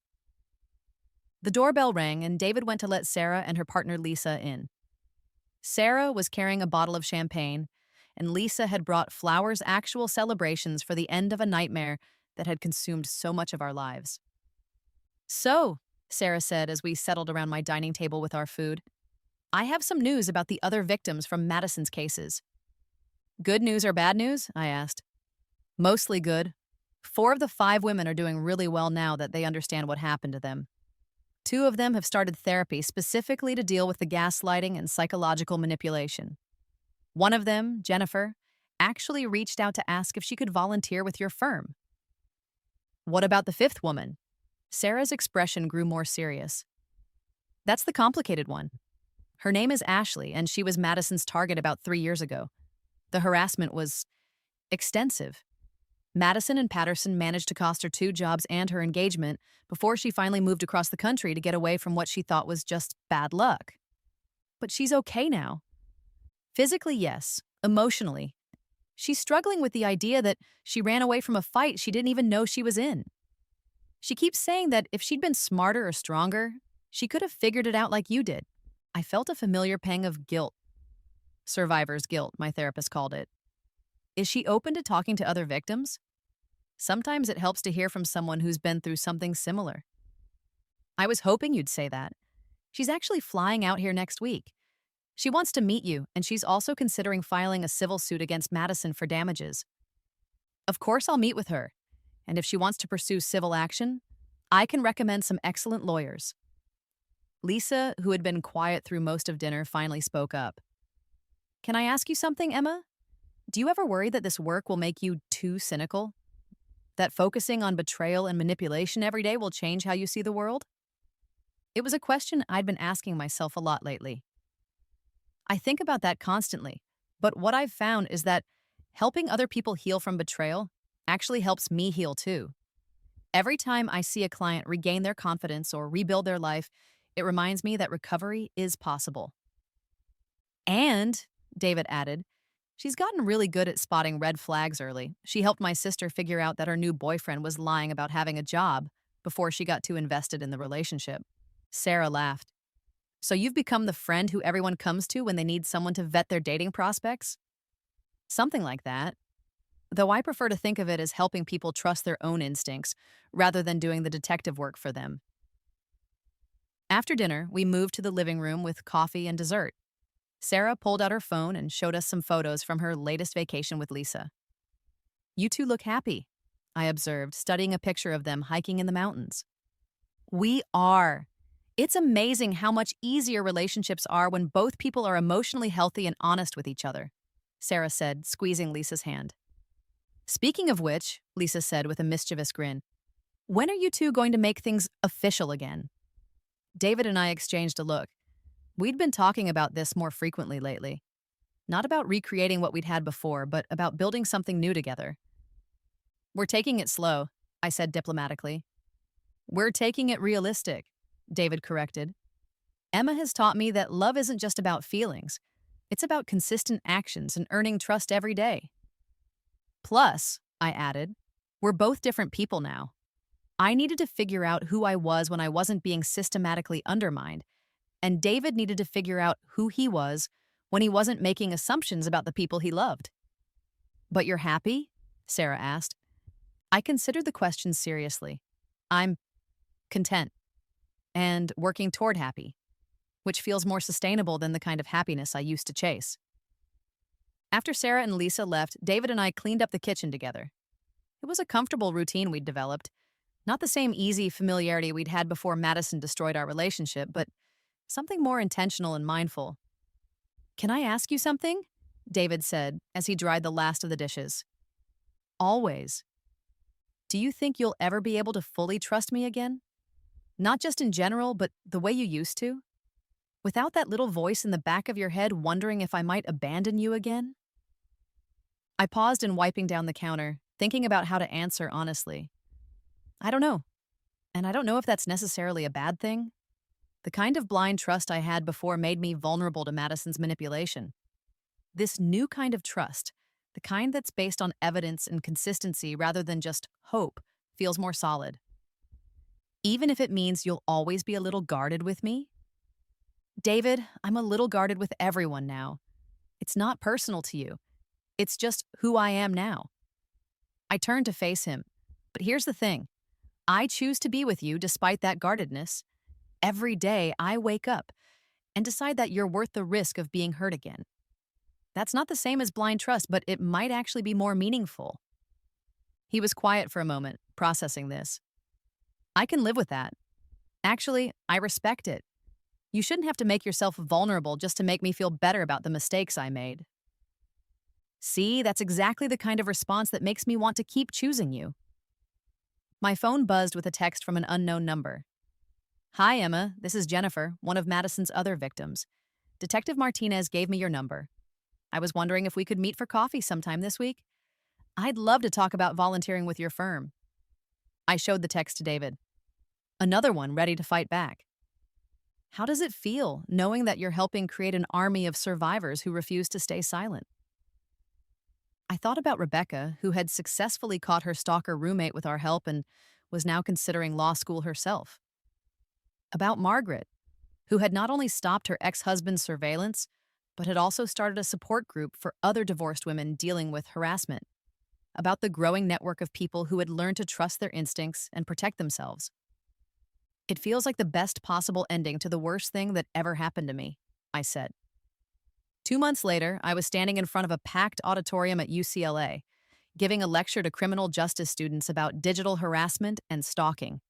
The doorbell rang and David went to let Sarah and her partner Lisa in. Sarah was carrying a bottle of champagne, and Lisa had brought Flower's actual celebrations for the end of a nightmare that had consumed so much of our lives. "So," Sarah said as we settled around my dining table with our food, "I have some news about the other victims from Madison's cases." "Good news or bad news?" I asked. "Mostly good. 4 of the 5 women are doing really well now that they understand what happened to them. 2 of them have started therapy specifically to deal with the gaslighting and psychological manipulation. One of them, Jennifer, actually reached out to ask if she could volunteer with your firm." "What about the 5th woman?" Sarah's expression grew more serious. "That's the complicated one. Her name is Ashley, and she was Madison's target about 3 years ago. The harassment was extensive. Madison and Patterson managed to cost her 2 jobs and her engagement before she finally moved across the country to get away from what she thought was just bad luck. But she's okay now. Physically, yes. Emotionally, she's struggling with the idea that she ran away from a fight she didn't even know she was in. She keeps saying that if she'd been smarter or stronger, she could have figured it out like you did." I felt a familiar pang of guilt. Survivor's guilt, my therapist called it. "Is she open to talking to other victims? Sometimes it helps to hear from someone who's been through something similar." "I was hoping you'd say that. She's actually flying out here next week. She wants to meet you, and she's also considering filing a civil suit against Madison for damages." "Of course I'll meet with her, and if she wants to pursue civil action, I can recommend some excellent lawyers." Lisa, who had been quiet through most of dinner, finally spoke up. "Can I ask you something, Emma? Do you ever worry that this work will make you too cynical? That focusing on betrayal and manipulation every day will change how you see the world? It was a question I'd been asking myself a lot lately. I think about that constantly, but what I've found is that helping other people heal from betrayal actually helps me heal too. Every time I see a client regain their confidence or rebuild their life, it reminds me that recovery is possible. And, David added, she's gotten really good at spotting red flags early. She helped my sister figure out that her new boyfriend was lying about having a job before she got too invested in the relationship. Sarah laughed. So you've become the friend who everyone comes to when they need someone to vet their dating prospects? Something like that. Though I prefer to think of it as helping people trust their own instincts rather than doing the detective work for them. After dinner, we moved to the living room with coffee and dessert. Sarah pulled out her phone and showed us some photos from her latest vacation with Lisa. You two look happy, I observed, studying a picture of them hiking in the mountains. We are. It's amazing how much easier relationships are when both people are emotionally healthy and honest with each other, Sarah said, squeezing Lisa's hand. Speaking of which, Lisa said with a mischievous grin, when are you two going to make things official again? David and I exchanged a look. We'd been talking about this more frequently lately. Not about recreating what we'd had before, but about building something new together. We're taking it slow, I said diplomatically. We're taking it realistic, David corrected. Emma has taught me that love isn't just about feelings. It's about consistent actions and earning trust every day. Plus, I added, we're both different people now. I needed to figure out who I was when I wasn't being systematically undermined, and David needed to figure out who he was when he wasn't making assumptions about the people he loved. But you're happy? Sarah asked. I considered the question seriously. I'm content and working toward happy, which feels more sustainable than the kind of happiness I used to chase. After Sarah and Lisa left, David and I cleaned up the kitchen together. It was a comfortable routine we'd developed. Not the same easy familiarity we'd had before Madison destroyed our relationship, but something more intentional and mindful. Can I ask you something? David said as he dried the last of the dishes. Always. Do you think you'll ever be able to fully trust me again? Not just in general, but the way you used to? Without that little voice in the back of your head wondering if I might abandon you again? I paused in wiping down the counter, thinking about how to answer honestly. I don't know. And I don't know if that's necessarily a bad thing. The kind of blind trust I had before made me vulnerable to Madison's manipulation. This new kind of trust, the kind that's based on evidence and consistency rather than just hope, feels more solid. Even if it means you'll always be a little guarded with me? David, I'm a little guarded with everyone now. It's not personal to you. It's just who I am now. I turned to face him. But here's the thing. I choose to be with you despite that guardedness. Every day I wake up and decide that you're worth the risk of being hurt again. That's not the same as blind trust, but it might actually be more meaningful. He was quiet for a moment, processing this. I can live with that. Actually, I respect it. You shouldn't have to make yourself vulnerable just to make me feel better about the mistakes I made. See, that's exactly the kind of response that makes me want to keep choosing you. My phone buzzed with a text from an unknown number. Hi, Emma. This is Jennifer, one of Madison's other victims. Detective Martinez gave me your number. I was wondering if we could meet for coffee sometime this week. I'd love to talk about volunteering with your firm. I showed the text to David. Another one ready to fight back. How does it feel knowing that you're helping create an army of survivors who refuse to stay silent? I thought about Rebecca, who had successfully caught her stalker roommate with our help and was now considering law school herself. About Margaret, who had not only stopped her ex-husband's surveillance, but had also started a support group for other divorced women dealing with harassment. About the growing network of people who had learned to trust their instincts and protect themselves. It feels like the best possible ending to the worst thing that ever happened to me, I said. 2 months later, I was standing in front of a packed auditorium at UCLA, giving a lecture to criminal justice students about digital harassment and stalking.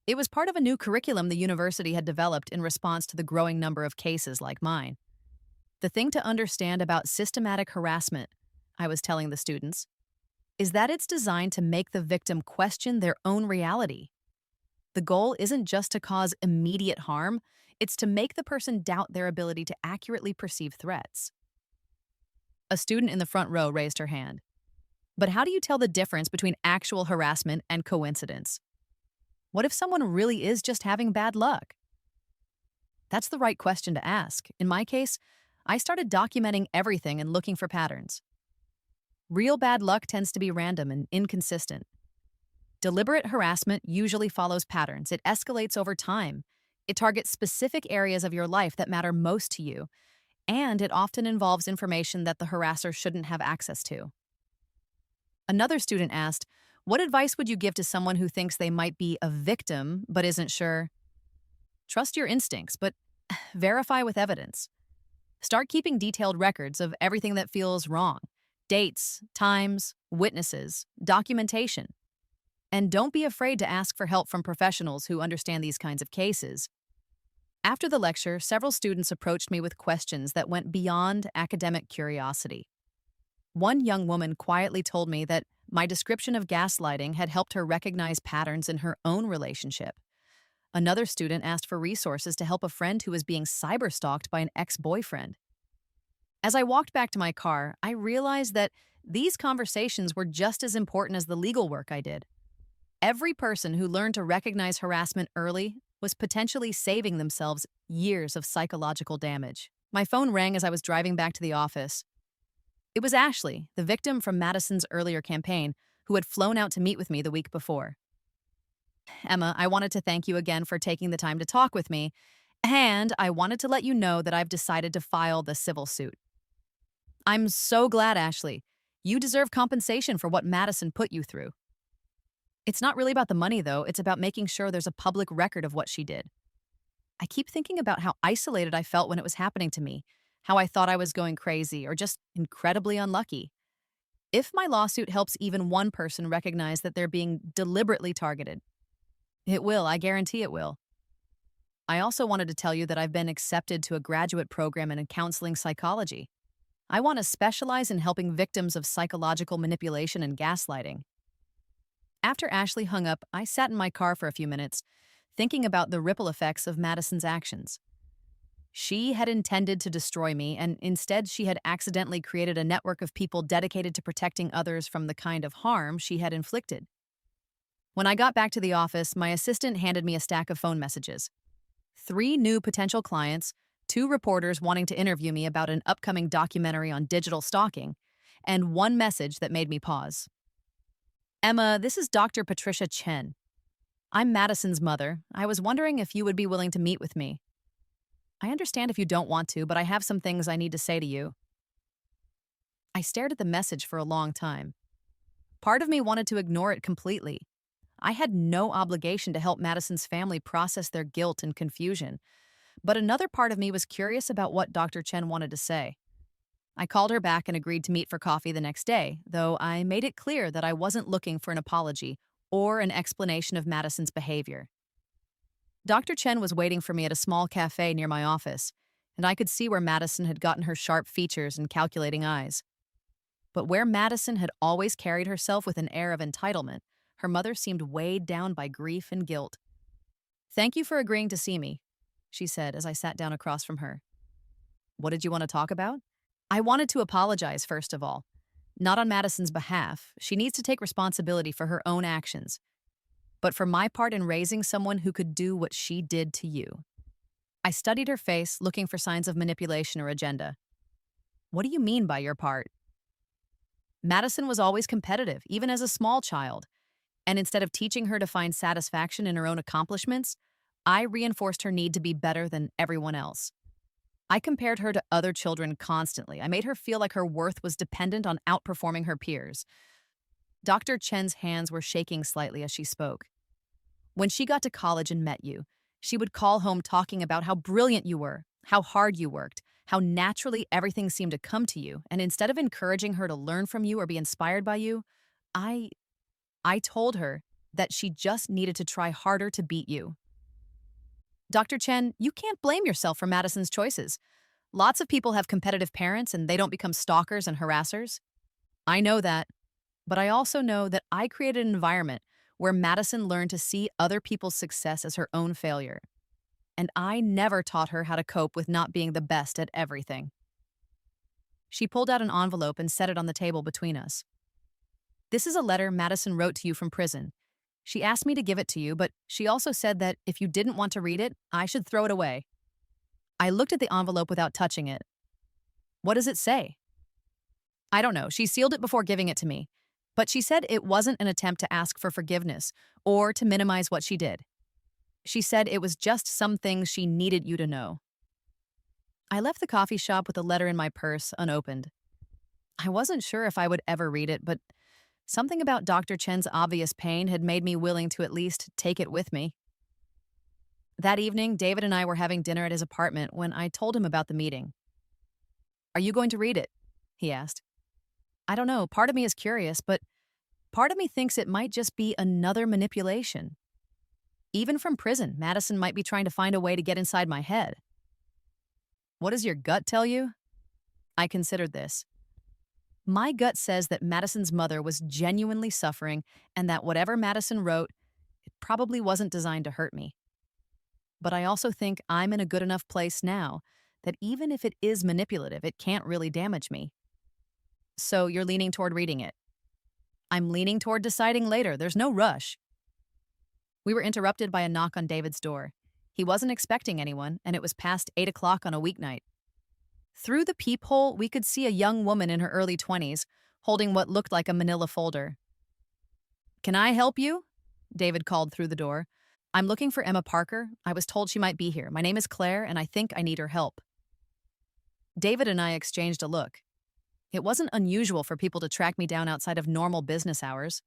It was part of a new curriculum the university had developed in response to the growing number of cases like mine. The thing to understand about systematic harassment, I was telling the students, is that it's designed to make the victim question their own reality. The goal isn't just to cause immediate harm, it's to make the person doubt their ability to accurately perceive threats. A student in the front row raised her hand. But how do you tell the difference between actual harassment and coincidence? What if someone really is just having bad luck? That's the right question to ask. In my case, I started documenting everything and looking for patterns. Real bad luck tends to be random and inconsistent. Deliberate harassment usually follows patterns. It escalates over time. It targets specific areas of your life that matter most to you, and it often involves information that the harasser shouldn't have access to. Another student asked, what advice would you give to someone who thinks they might be a victim but isn't sure? Trust your instincts, but verify with evidence. Start keeping detailed records of everything that feels wrong: dates, times, witnesses, documentation. And don't be afraid to ask for help from professionals who understand these kinds of cases. After the lecture, several students approached me with questions that went beyond academic curiosity. One young woman quietly told me that my description of gaslighting had helped her recognize patterns in her own relationship. Another student asked for resources to help a friend who was being cyberstalked by an ex-boyfriend. As I walked back to my car, I realized that these conversations were just as important as the legal work I did. Every person who learned to recognize harassment early was potentially saving themselves years of psychological damage. My phone rang as I was driving back to the office. It was Ashley, the victim from Madison's earlier campaign, who had flown out to meet with me the week before. Emma, I wanted to thank you again for taking the time to talk with me, and I wanted to let you know that I've decided to file the civil suit. I'm so glad, Ashley. You deserve compensation for what Madison put you through. It's not really about the money, though. It's about making sure there's a public record of what she did. I keep thinking about how isolated I felt when it was happening to me, how I thought I was going crazy or just incredibly unlucky. If my lawsuit helps even one person recognize that they're being deliberately targeted, it will. I guarantee it will. I also wanted to tell you that I've been accepted to a graduate program in counseling psychology. I want to specialize in helping victims of psychological manipulation and gaslighting. After Ashley hung up, I sat in my car for a few minutes, thinking about the ripple effects of Madison's actions. She had intended to destroy me, and instead she had accidentally created a network of people dedicated to protecting others from the kind of harm she had inflicted. When I got back to the office, my assistant handed me a stack of phone messages. 3 new potential clients, 2 reporters wanting to interview me about an upcoming documentary on digital stalking, and 1 message that made me pause. Emma, this is Dr. Patricia Chen. I'm Madison's mother. I was wondering if you would be willing to meet with me. I understand if you don't want to, but I have some things I need to say to you. I stared at the message for a long time. Part of me wanted to ignore it completely. I had no obligation to help Madison's family process their guilt and confusion, but another part of me was curious about what Dr. Chen wanted to say. I called her back and agreed to meet for coffee the next day, though I made it clear that I wasn't looking for an apology or an explanation of Madison's behavior. Dr. Chen was waiting for me at a small cafe near my office, and I could see where Madison had gotten her sharp features and calculating eyes. But where Madison had always carried herself with an air of entitlement, her mother seemed weighed down by grief and guilt. "Thank you for agreeing to see me," she said as I sat down across from her. "What did you want to talk about?" "I wanted to apologize, first of all. Not on Madison's behalf. She needs to take responsibility for her own actions. But for my part in raising someone who could do what she did to you." I studied her face, looking for signs of manipulation or agenda. "What do you mean by your part?" "Madison was always competitive, even as a small child. And instead of teaching her to find satisfaction in her own accomplishments, I reinforced her need to be better than everyone else. I compared her to other children constantly. I made her feel like her worth was dependent on outperforming her peers." Dr. Chen's hands were shaking slightly as she spoke. "When she got to college and met you, she would call home talking about how brilliant you were, how hard you worked, how naturally everything seemed to come to you, and instead of encouraging her to learn from you or be inspired by you, I told her that she just needed to try harder to beat you." "Dr. Chen, you can't blame yourself for Madison's choices. Lots of people have competitive parents and they don't become stalkers and harassers." I know that, but I also know that I created an environment where Madison learned to see other people's success as her own failure. And I never taught her how to cope with not being the best at everything. She pulled out an envelope and set it on the table between us. This is a letter Madison wrote to you from prison. She asked me to give it to you, but she also said that if you didn't want to read it, I should throw it away. I looked at the envelope without touching it. What does it say? I don't know. She sealed it before giving it to me. But she said it wasn't an attempt to ask for forgiveness or to minimize what she did. She said it was just some things she needed you to know. I left the coffee shop with the letter in my purse unopened. I wasn't sure if I would ever read it, but something about Dr. Chen's obvious pain had made me willing to at least take it with me. That evening, David and I were having dinner at his apartment when I told him about the meeting. Are you going to read it? He asked. I don't know. Part of me is curious, but part of me thinks it might just be another manipulation. Even from prison, Madison might be trying to find a way to get inside my head. What does your gut tell you? I considered this. My gut says that Madison's mother was genuinely suffering and that whatever Madison wrote, it probably wasn't designed to hurt me. But I also think I'm in a good enough place now that even if it is manipulative, it can't really damage me. So you're leaning toward reading it. I'm leaning toward deciding later. There's no rush. We were interrupted by a knock on David's door. He wasn't expecting anyone, and it was past 8 o'clock on a weeknight. Through the peephole, we could see a young woman in her early 20s, holding what looked like a manila folder. Can I help you? David called through the door. I'm looking for Emma Parker. I was told she might be here. My name is Claire, and I think I need her help. David and I exchanged a look. It wasn't unusual for people to track me down outside of normal business hours.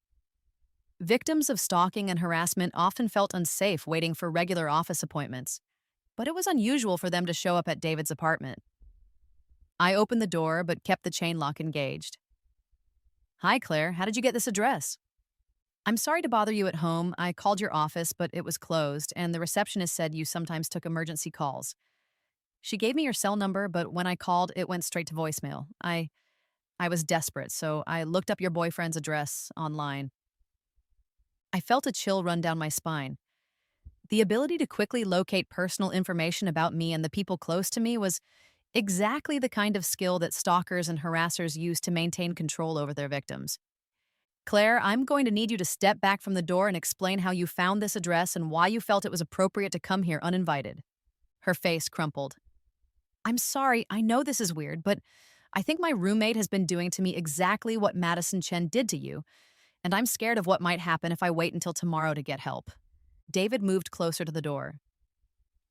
Victims of stalking and harassment often felt unsafe waiting for regular office appointments, but it was unusual for them to show up at David's apartment. I opened the door but kept the chain lock engaged. Hi, Claire. How did you get this address? I'm sorry to bother you at home. I called your office, but it was closed, and the receptionist said you sometimes took emergency calls. She gave me your cell number, but when I called, it went straight to voicemail. I was desperate, so I looked up your boyfriend's address online. I felt a chill run down my spine. The ability to quickly locate personal information about me and the people close to me was exactly the kind of skill that stalkers and harassers use to maintain control over their victims. Claire, I'm going to need you to step back from the door and explain how you found this address and why you felt it was appropriate to come here uninvited. Her face crumpled. I'm sorry, I know this is weird, but I think my roommate has been doing to me exactly what Madison Chen did to you, and I'm scared of what might happen if I wait until tomorrow to get help. David moved closer to the door.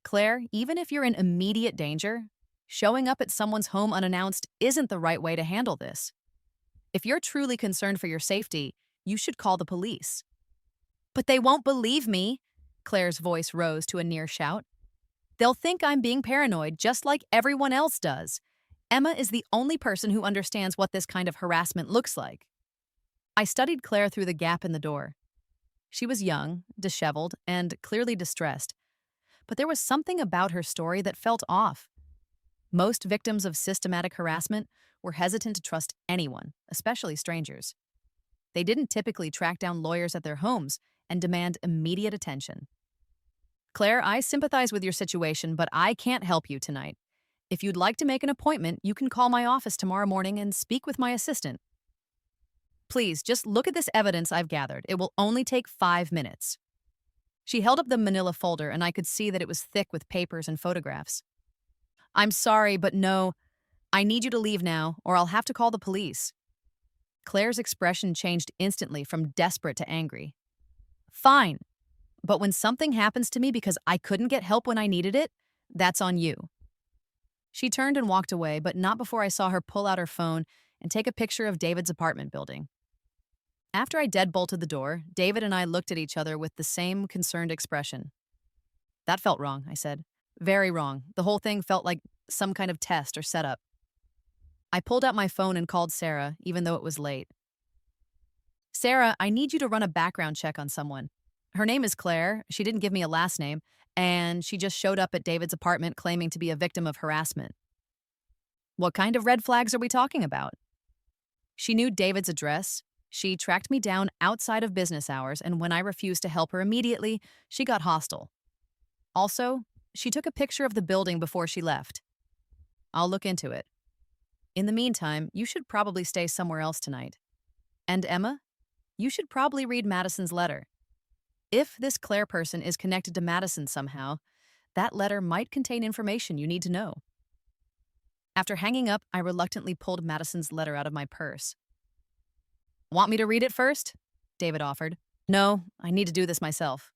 Claire, even if you're in immediate danger, showing up at someone's home unannounced isn't the right way to handle this. If you're truly concerned for your safety, you should call the police. But they won't believe me, Claire's voice rose to a near shout. They'll think I'm being paranoid just like everyone else does. Emma is the only person who understands what this kind of harassment looks like. I studied Claire through the gap in the door. She was young, disheveled, and clearly distressed. But there was something about her story that felt off. Most victims of systematic harassment were hesitant to trust anyone, especially strangers. They didn't typically track down lawyers at their homes and demand immediate attention. Claire, I sympathize with your situation, but I can't help you tonight. If you'd like to make an appointment, you can call my office tomorrow morning and speak with my assistant. Please, just look at this evidence I've gathered. It will only take 5 minutes. She held up the manila folder, and I could see that it was thick with papers and photographs. I'm sorry, but no. I need you to leave now, or I'll have to call the police. Claire's expression changed instantly from desperate to angry. Fine, but when something happens to me because I couldn't get help when I needed it, that's on you. She turned and walked away, but not before I saw her pull out her phone and take a picture of David's apartment building. After I deadbolted the door, David and I looked at each other with the same concerned expression. That felt wrong, I said. Very wrong. The whole thing felt like some kind of test or setup. I pulled out my phone and called Sarah, even though it was late. Sarah, I need you to run a background check on someone. Her name is Claire. She didn't give me a last name, and she just showed up at David's apartment claiming to be a victim of harassment. What kind of red flags are we talking about? She knew David's address. She tracked me down outside of business hours, and when I refused to help her immediately, she got hostile. Also, she took a picture of the building before she left. I'll look into it. In the meantime, you should probably stay somewhere else tonight. And Emma, you should probably read Madison's letter. If this Claire person is connected to Madison somehow, that letter might contain information you need to know. After hanging up, I reluctantly pulled Madison's letter out of my purse. Want me to read it first? David offered. No, I need to do this myself.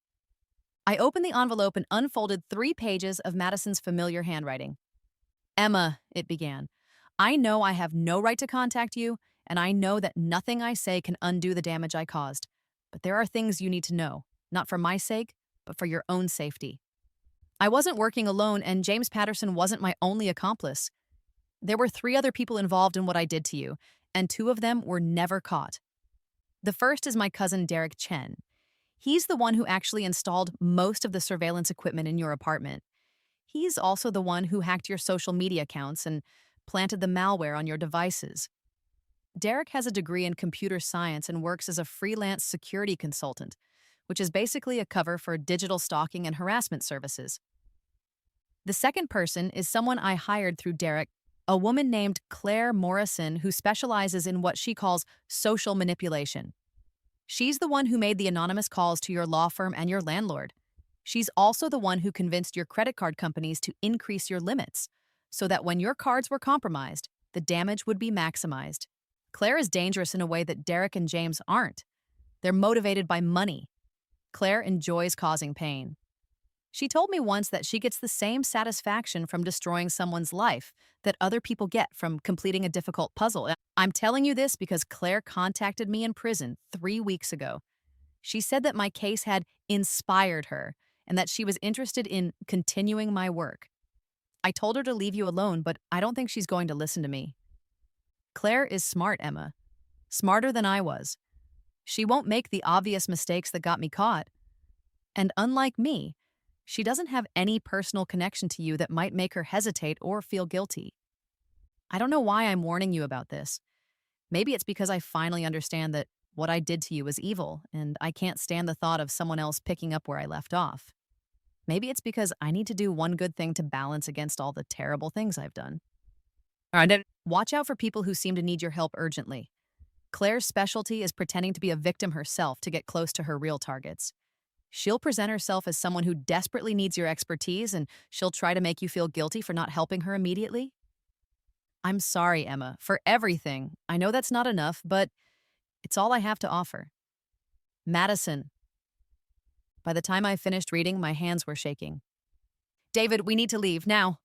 I opened the envelope and unfolded 3 pages of Madison's familiar handwriting. Emma, it began, I know I have no right to contact you, and I know that nothing I say can undo the damage I caused. But there are things you need to know, not for my sake, but for your own safety. I wasn't working alone, and James Patterson wasn't my only accomplice. There were 3 other people involved in what I did to you, and 2 of them were never caught. The first is my cousin Derek Chen. He's the one who actually installed most of the surveillance equipment in your apartment. He's also the one who hacked your social media accounts and planted the malware on your devices. Derek has a degree in computer science and works as a freelance security consultant, which is basically a cover for digital stalking and harassment services. The second person is someone I hired through Derek, a woman named Claire Morrison who specializes in what she calls social manipulation. She's the one who made the anonymous calls to your law firm and your landlord. She's also the one who convinced your credit card companies to increase your limits, so that when your cards were compromised, the damage would be maximized. Claire is dangerous in a way that Derek and James aren't. They're motivated by money. Claire enjoys causing pain. She told me once that she gets the same satisfaction from destroying someone's life that other people get from completing a difficult puzzle. I'm telling you this because Claire contacted me in prison 3 weeks ago. She said that my case had inspired her and that she was interested in continuing my work. I told her to leave you alone, but I don't think she's going to listen to me. Claire is smart, Emma. Smarter than I was. She won't make the obvious mistakes that got me caught. And unlike me, she doesn't have any personal connection to you that might make her hesitate or feel guilty. I don't know why I'm warning you about this. Maybe it's because I finally understand that what I did to you was evil, and I can't stand the thought of someone else picking up where I left off. Maybe it's because I need to do one good thing to balance against all the terrible things I've done. All right, then watch out for people who seem to need your help urgently. Claire's specialty is pretending to be a victim herself to get close to her real targets. She'll present herself as someone who desperately needs your expertise, and she'll try to make you feel guilty for not helping her immediately. I'm sorry, Emma, for everything. I know that's not enough, but it's all I have to offer. Madison. By the time I finished reading, my hands were shaking. David, we need to leave now.